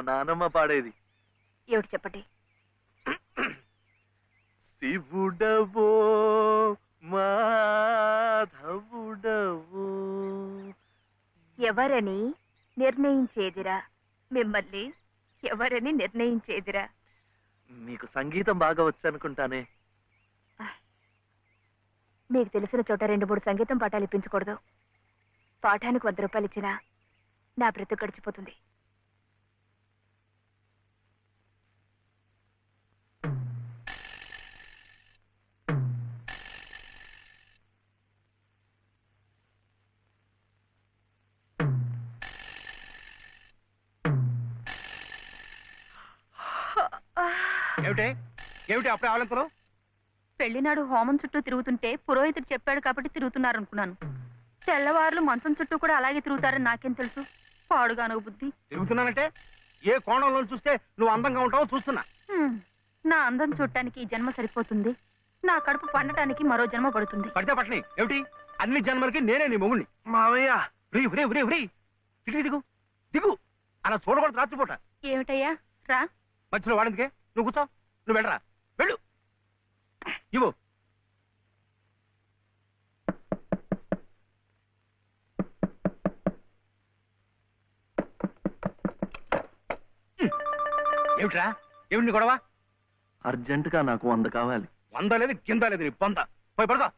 నానమ్మ పాడేది. ఏమిటి చెప్పండి. శివుడవో మాధవుడవో ఎవరని నిర్ణయించేదిరా, మిమ్మల్ని ఎవరని నిర్ణయించేదిరా. మీకు సంగీతం బాగా వచ్చనుకుంటానే. మీకు తెలిసిన చోట 2-3 సంగీతం పాఠాలు ఇప్పించకూడదు. పాఠానికి 100 రూపాయలు ఇచ్చినా నా బ్రతుకు గడిచిపోతుంది. ఏమిటి అప్పుడే ఆవలింతలు? పెళ్లినాడు హోమం చుట్టూ తిరుగుతుంటే పురోహితుడు చెప్పాడు కాబట్టి తిరుగుతున్నారనుకున్నాను. తెల్లవారులు మంచం చుట్టూ కూడా అలాగే తిరుగుతారని నాకేం తెలుసు. పాడుగాను బుద్ధి. తిరుగుతున్నానంటే ఏ కోణంలో చూస్తే నువ్వు అందంగా ఉంటావో చూస్తున్నా. నా అందం చూడటానికి ఈ జన్మ సరిపోతుంది. నా కడుపు పండటానికి మరో జన్మ పడుతుంది. పడితే పట్టని ఏమిటి? అన్ని జన్మలకి నేనే నీ మొగుణ్ణి. మావయ్య ఇటు దిగు దిగు. అలా చూడకూడదు రాత్రిపూట. ఏమిటయ్యా రా. మధ్యలో వాడిందికే నువ్వు కూర్చో. నువ్వు వెళ్ళరా, వెళ్ళు. ఇవ్వు. ఏమిట్రా? ఏమిటి గొడవ? అర్జెంటుగా నాకు 100 కావాలి. 100 లేదు కింద లేదు నీ పొంద. పోయి పడుకో.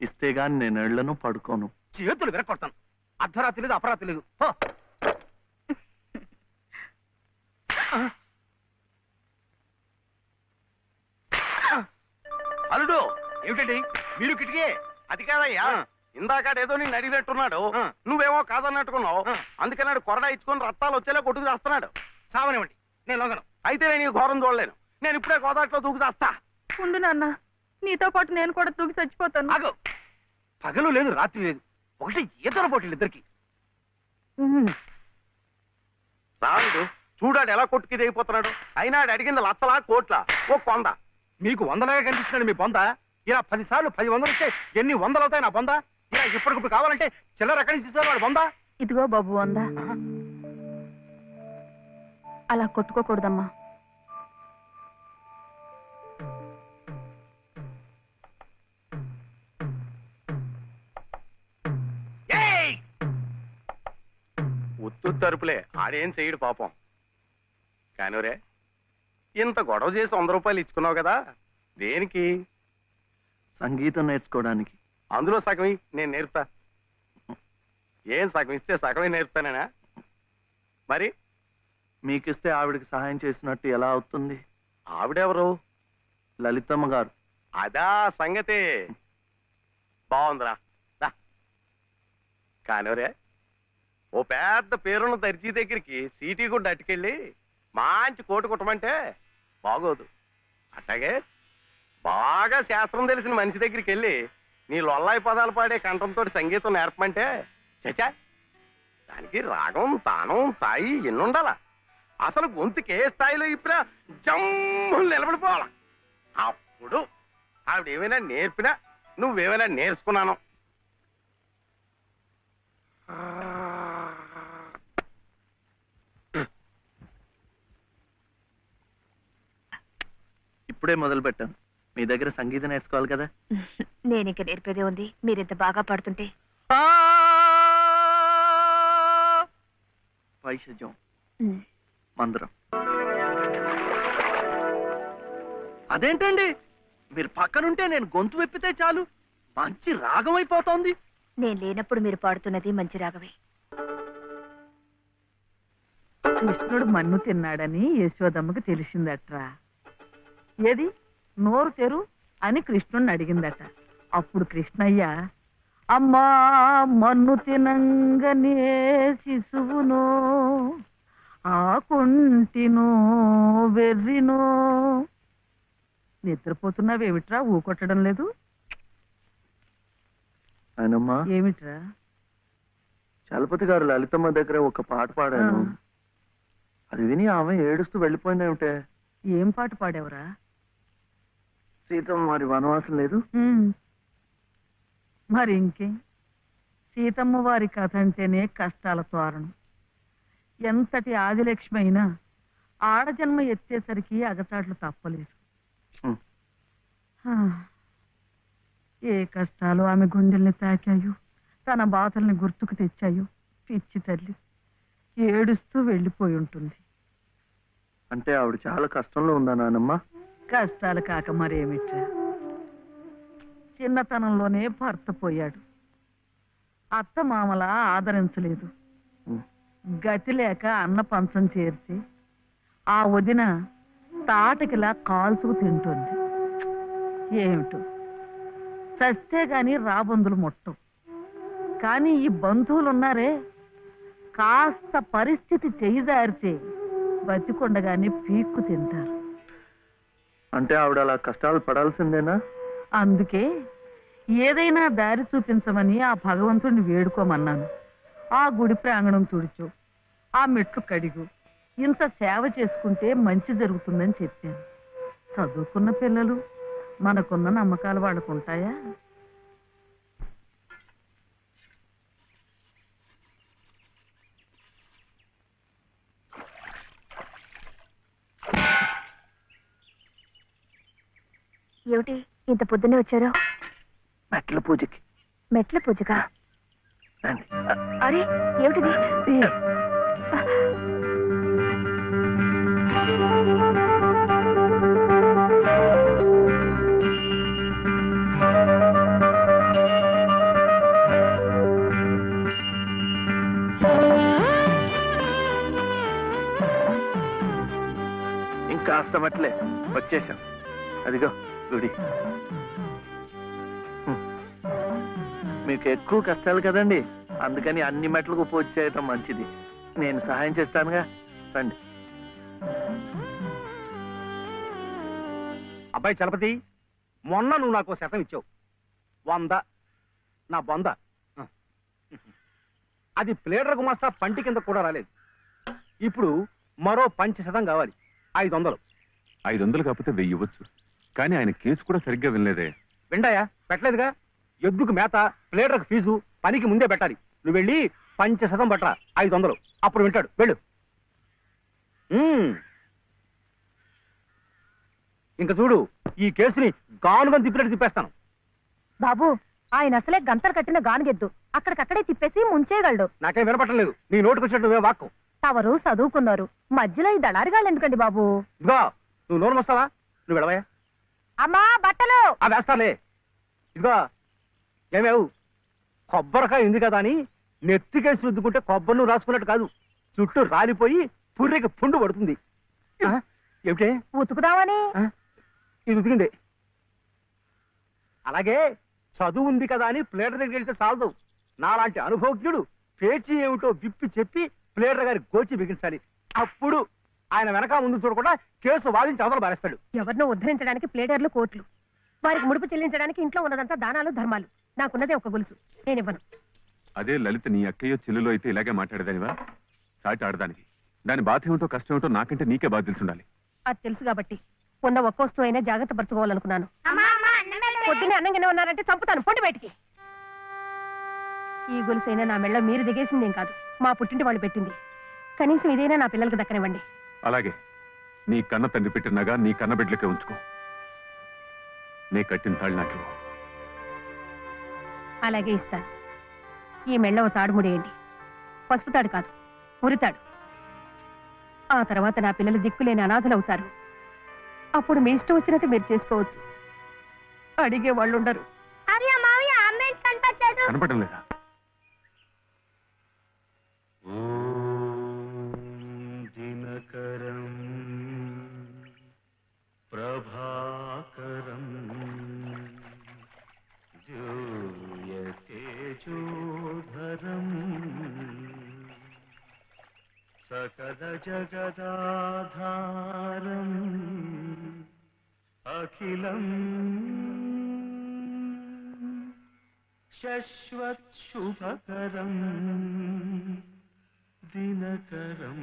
ఇస్తే గాని నేను ఎళ్లను, పడుకోను. చేతులు విరక్కొడతాను. అర్ధరాత్రి లేదు అపరాత్రి లేదు. అల్లుడు ఏమిటండి మీరు కిటికీ? అది కాదయ్యా, ఇందాకడేదో నేను అడిగినట్టున్నాడు. నువ్వేమో కాదన్నట్టుకున్నావు. అందుకన్నాడు కొరడా ఇచ్చుకొని రక్తాలు వచ్చేలా కొట్టుకు చేస్తున్నాడు. సావనివ్వండి, నేను లొంగను. అయితే నేను ఈ ఘోరం చూడలేను. నేను ఇప్పుడే గోదాట్లో దూకు చేస్తా. ఉండు నాన్న, నీతో పాటు నేను కూడా దూకి చచ్చిపోతాను. ఆగు. పగలు లేదు రాత్రి లేదు, ఒకటి ఈతల పోటీలు ఇద్దరికి. రాడు చూడాడు ఎలా కొట్టుకి దిగిపోతున్నాడు. అయినా ఆడు అడిగింది లచ్చలా కోట్ల ఓ కొంద. మీకు 100లాగా కనిపిస్తున్నాడు మీ బొంద. ఇలా 10 సార్లు 10 వందలు ఇస్తే ఎన్ని 100 అవుతాయి నా బొంద? ఇలా ఇప్పటికిప్పుడు కావాలంటే చిల్లర ఎక్కడి నుంచి ఇస్తారు వాడు బొంద? ఇదిగో బాబు అందా. అలా కొట్టుకోకూడదమ్మా. ఉత్తు తరుపులే, ఆడేం చెయ్యడు పాపం. కానివరే, ఇంత గొడవ చేసి 100 రూపాయలు ఇచ్చుకున్నావు కదా, దేనికి? సంగీతం నేర్చుకోవడానికి. అందులో సగం నేను నేర్పుతా. ఏం సగం ఇస్తే సగమే నేర్పుతానేనా? మరి మీకిస్తే ఆవిడకి సహాయం చేసినట్టు ఎలా అవుతుంది? ఆవిడెవరు? లలితమ్మ గారు. అదా సంగతి. బాగుందిరా. కానివరే, ఓ పెద్ద పేరున్న దర్జీ దగ్గరికి సీటీ కూడా అట్టుకెళ్ళి మంచి కోటు కుట్టమంటే బాగోదు. అట్లాగే బాగా శాస్త్రం తెలిసిన మనిషి దగ్గరికి వెళ్ళి నీ లొల్లాయి పదాలు పాడే కంఠంతో సంగీతం నేర్పమంటే చచా, దానికి రాగం తానం స్థాయి ఎన్నుండాలా? అసలు గొంతుకి ఏ స్థాయిలో ఇప్పుడా జమ్ము నిలబడిపోవాలా. అప్పుడు ఆవిడేమైనా నేర్పినా నువ్వేమైనా నేర్చుకున్నాను. ఇప్పుడే మొదలు పెట్టాను. మీ దగ్గర సంగీతం నేర్చుకోవాలి కదా. నేను ఇంకా నేర్పేదే ఉంది. మీరింత బాగా పాడుతుంటే. వైషజ్యం, మందరం. అదేంటండి, మీరు పక్కనుంటే నేను గొంతు వెప్పితే చాలు మంచి రాగం అయిపోతోంది. నేను లేనప్పుడు మీరు పాడుతున్నది మంచి రాగమే. కృష్ణుడు మన్ను తిన్నాడని యశోదమ్మకి తెలిసిందట్రా. ఏది నోరు తెరు అని కృష్ణుడిని అడిగిందట. అప్పుడు కృష్ణయ్య, అమ్మా మన్ను తినంగనే శిశువునో ఆకుంటినో వెర్రినో. నిద్రపోతున్నావేమిట్రా, ఊకొట్టడం లేదు? ఆయనమ్మా, ఏమిట్రా? చలపతి గారు లలితమ్మ దగ్గర ఒక పాట పాడాను. అది విని ఆమె ఏడుస్తూ వెళ్ళిపోయిందేమిటే. ఏం పాట పాడావురా? సీతమ్మ మరి వనవాసం లేదు. మరి ఇంకే, సీతమ్మ వారి కథ అంటేనే కష్టాల తోరణం. ఎంతటి ఆదిలక్ష్మి అయినా ఆడజన్మ ఎత్తేసరికి అగచాట్లు తప్పలేదు. ఉమ్. ఆ, ఏ కష్టాలు ఆమె గుండెల్ని తాకాయో, తన బాధల్ని గుర్తుకు తెచ్చాయో పిచ్చి తల్లి ఏడుస్తూ వెళ్ళిపోయి ఉంటుంది. అంటే ఆవిడ చాలా కష్టంలో ఉందా నానమ్మ? కష్టాలు కాక మరేమిట్రా, చిన్నతనంలోనే భర్త పోయాడు. అత్త మామలా ఆదరించలేదు. ఉమ్. గతి లేక అన్న పంచం చేర్చి ఆ వదిన తాటకిలా కాల్చుకు తింటుంది. ఏమిటో చస్తే గాని రాబందులు ముట్టం. కానీ ఈ బంధువులున్నారే, కాస్త పరిస్థితి చేయిదారితే బతికొండగానే పీక్కు తింటారు. అంటే ఆవిడ అలా కష్టాలు పడాల్సిందేనా? అందుకే ఏదైనా దారి చూపించమని ఆ భగవంతుడిని వేడుకోమన్నాను. ఆ గుడి ప్రాంగణం తుడిచు, ఆ మెట్లు కడిగు, ఇంత సేవ చేసుకుంటే మంచి జరుగుతుందని చెప్పాను. చదువుకున్న పిల్లలు, మనకున్న నమ్మకాలు వాళ్ళకుంటాయా? ఏమిటి ఇంత పొద్దున్నే వచ్చారు? మెట్ల పూజకి. మెట్ల పూజగా? రండి. అరే ఏమిటిది? ఇంకాస్త మెట్లే, వచ్చేసాం. అదిగో గుడి. మీకు ఎక్కువ కష్టాలు కదండి, అందుకని అన్ని మెట్లకు పూజ చేయటం మంచిది. నేను సహాయం చేస్తానుగా, రండి. అబ్బాయి చలపతి, మొన్న నువ్వు నాకు 100 ఇచ్చావు. 100 నా బొంద. అది ప్లేడర్ గుమాస్తా పంటి కింద కూడా రాలేదు. ఇప్పుడు మరో 5% కావాలి. 500. 500 కాకపోతే 1000 ఇవ్వచ్చు. కానీ ఆయన కేసు కూడా సరిగ్గా వినలేదే. విండాయా? పెట్టలేదుగా. ఎద్దుకు మేత, ప్లేడర్కు ఫీజు పనికి ముందే పెట్టాలి. నువ్వు వెళ్ళి 5% పట్టరా, 500. అప్పుడు వింటాడు. వెళ్ళు. ఇంకా చూడు, ఈ కేసుని గానుగా తిప్పినట్టు తిప్పేస్తాను. బాబు, ఆయన అసలే గంతలు కట్టిన గానుగెద్దు, అక్కడికక్కడే తిప్పేసి ముంచేయగలడు. నాకేం వినపట్టలేదు. నీ నోటుకు వచ్చినట్టు నువ్వే వాక్కు. తవరు చదువుకున్నారు, మధ్యలో ఈ దళారిగాళ్ళు ఎందుకండి బాబు? ఇదిగో, నువ్వు నోరు వస్తావా? నువ్వు వెళ్ళవయా? అమ్మా బట్టలు. ఆ వేస్తాలే. ఇదిగో ఏమేవు, కొబ్బరికాయ ఉంది కదా అని నెత్తికేసి రుద్దుకుంటే కొబ్బరి నువ్వు రాసుకున్నట్టు కాదు, చుట్టూ రాలిపోయి పుర్రెకి పుండు పడుతుంది. ఏమిటే? ఉతుకుదామని. ఇది ఉతికింది. అలాగే చదువు ఉంది కదా అని ప్లేటర్ దగ్గరికి వెళ్తే చాలదు. నాలాంటి అనుభవజ్ఞుడు పేచీ ఏమిటో విప్పి చెప్పి ప్లేటర్ గారి గోచి బిగించాలి. అప్పుడు ఆయన వెనక ముందు చూడకుండా కేసు వాదించి అవతల బారేస్తాడు. ఎవరినో ఉద్ధరించడానికి ప్లేడర్లు, కోట్లు, వారికి ముడుపు చెల్లించడానికి ఇంట్లో ఉన్నదంతా దానాలు, ధర్మాలు. నాకున్నదే ఒక గొలుసు, నేనివ్వను. అదే లలిత నీ అక్కయ్యో చెల్లులో అయితే ఇలాగే మాట్లాడేదానివా? సాటి ఆడదానికి దాని బాధ ఏమిటో కష్టం ఏమిటో నాకంటే నీకే బాధ తెలుసుండాలి. అది తెలుసు కాబట్టి ఉన్న ఒక్క వస్తువు అయినా జాగ్రత్త పరచుకోవాలనుకున్నాను. పొద్దున్నే అన్నంగానే ఉన్నారంటే చంపుతాను, పొండి బయటికి. ఈ గొలుసైనా నా మెళ్ళ మీరు దిగేసిందేం కాదు, మా పుట్టింటి వాళ్ళు పెట్టింది. కనీసం ఇదైనా నా పిల్లలకి దక్కనివ్వండి. అలాగే నీ కన్న తండ్రి పెట్టినగా నీ కన్న బిడ్డలకే ఉంచుకో. నే కట్టిన తాళ్ళు నాకు అలాగే ఇస్తాను. ఈ మెళ్ళ ఓ తాడు ముడేయండి. పసుపు తాడు కాదు, ఉరితాడు. ఆ తర్వాత నా పిల్లలు దిక్కులేని అనాథలవుతారు. అప్పుడు మీ ఇష్టం వచ్చినట్టు మీరు చేసుకోవచ్చు. అడిగే వాళ్ళు ఉండరు. కనపడడం లేదా? దినకరం ప్రభాకరం జూయతేజోధరం సకల జగదాధారం అఖిలం శశ్వత్ శుభకరం దినకరం.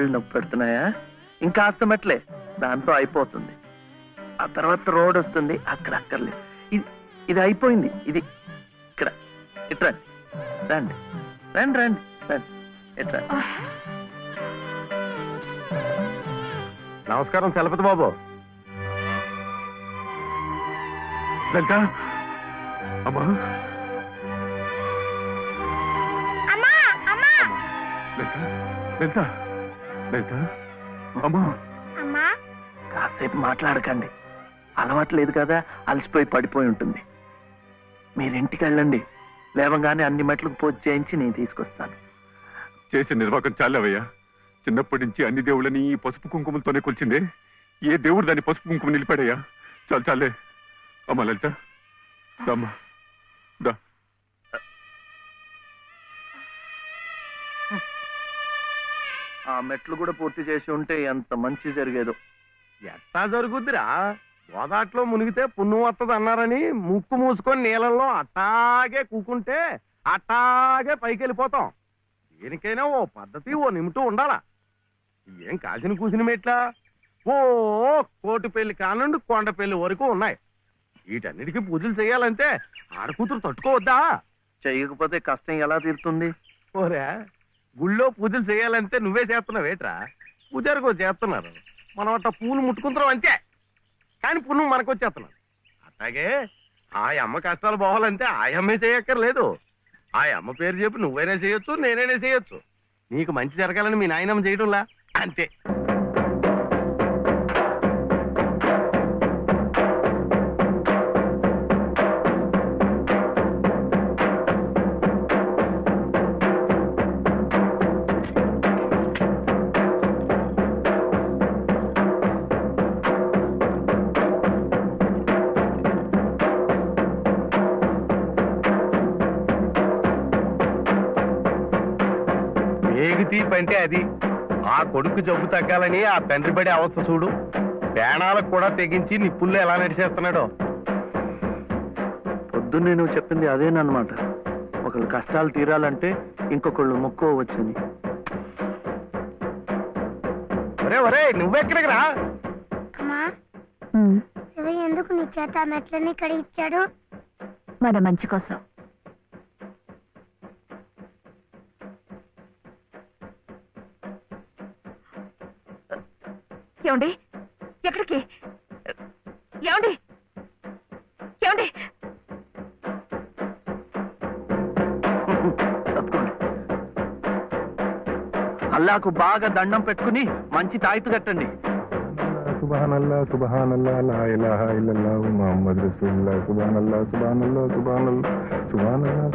కాళ్ళు నొప్పి పెడుతున్నాయా? ఇంకా మెట్లే, దాంతో అయిపోతుంది. ఆ తర్వాత రోడ్ వస్తుంది, అక్కడ అక్కర్లేదు. ఇది అయిపోయింది. ఇది ఇక్కడ ఇట్రా, రండి రండి రండి రండి, ఇట్రా. నమస్కారం చలపతి బాబు. లలిత అమ్మా, లలిత లలిత లలిత అమ్మా. కాసేపు మాట్లాడకండి, అలవాట్లేదు కదా, అలసిపోయి పడిపోయి ఉంటుంది. మీరింటికి వెళ్ళండి, లేవగానే అన్ని మెట్లకు పూజ చేయించి నేను తీసుకొస్తాను. చేసే నిర్వాకం చాలవయ్యా. చిన్నప్పటి నుంచి అన్ని దేవుళ్ళని ఈ పసుపు కుంకుమలతోనే కొలిచిందే. ఏ దేవుడు దాన్ని పసుపు కుంకుమ నిలిపాడయ్యా? చాలు చాలే. అమ్మా లలిత అమ్మా దా. ఆ మెట్లు కూడా పూర్తి చేసి ఉంటే ఎంత మంచి జరిగేదో. ఎట్టా జరుగుద్దిరా? గోదాట్లో మునిగితే పుణ్యం వస్తుంది అన్నారని ముక్కు మూసుకొని నీళ్ళల్లో అట్టాగే కూకుంటే అట్టాగే పైకి వెళ్ళిపోతాం. దేనికైనా ఓ పద్ధతి, ఓ నిమిటూ ఉండాలా. ఏం కాసిన కూసిన మెట్లా? ఓ కోటిపల్లి కానుండి కొండపల్లి వరకు ఉన్నాయి. వీటన్నిటికీ పూజలు చేయాలంటే ఆడకూతురు తట్టుకోవద్దా? చెయ్యకపోతే కష్టం ఎలా తీరుతుంది? ఓరే, గుళ్ళో పూజలు చేయాలంటే నువ్వే చేస్తున్నావు ఏట్రా? పూజారికో చేస్తున్నారు, మనం అట్ట పూలు ముట్టుకుంటున్నాం అంతే. కానీ పుణ్యం మనకు వచ్చేస్తున్నాం. అట్లాగే ఆ అమ్మ కష్టాలు పోవాలంటే ఆ అమ్మే చేయక్కర్లేదు. ఆ అమ్మ పేరు చెప్పి నువ్వైనా చేయొచ్చు, నేనైనా చేయొచ్చు. నీకు మంచి జరగాలని మీ నాయనమ్మ చేయడంలా అంతే. తీపి అంటే అది. ఆ కొడుకు జబ్బు తగ్గాలని ఆ తండ్రి పడే అవస్థ చూడు. ప్రాణాలకు కూడా తెగించి నిప్పుల్లో ఎలా నడిచేస్తున్నాడో. పొద్దున్నే నువ్వు చెప్పింది అదేనమాట. ఒకళ్ళు కష్టాలు తీరాలంటే ఇంకొకళ్ళు మొక్కోవచ్చని. ఒరే ఒరే, నువ్వెక్కడికి రా? శివయ్య ఎందుకు నీ చేత మెట్లన్నీ కడిగిచ్చాడు? మన మంచి కోసం. ఏమండి? ఎక్కడికి? ఏమండి? ఏమండి? అల్లాకు బాగా దండం పెట్టుకుని మంచి తాయితు కట్టండి. సుబ్హానల్లా సుబ్హానల్లా లా ఇలాహా ఇల్లల్లాహు ముహమ్మద్ రసూలుల్లాహ్ సుబ్హానల్లా సుబ్హానల్లా సుబ్హానల్లా సుబ్హానల్లా.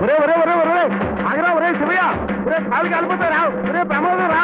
ఒరే ఒరే ఒరే ఒరే ఆగరా ఒరే శివయ్య, ఒరే కాలు కాలిపోతారా? ఒరే ప్రమాదం రా.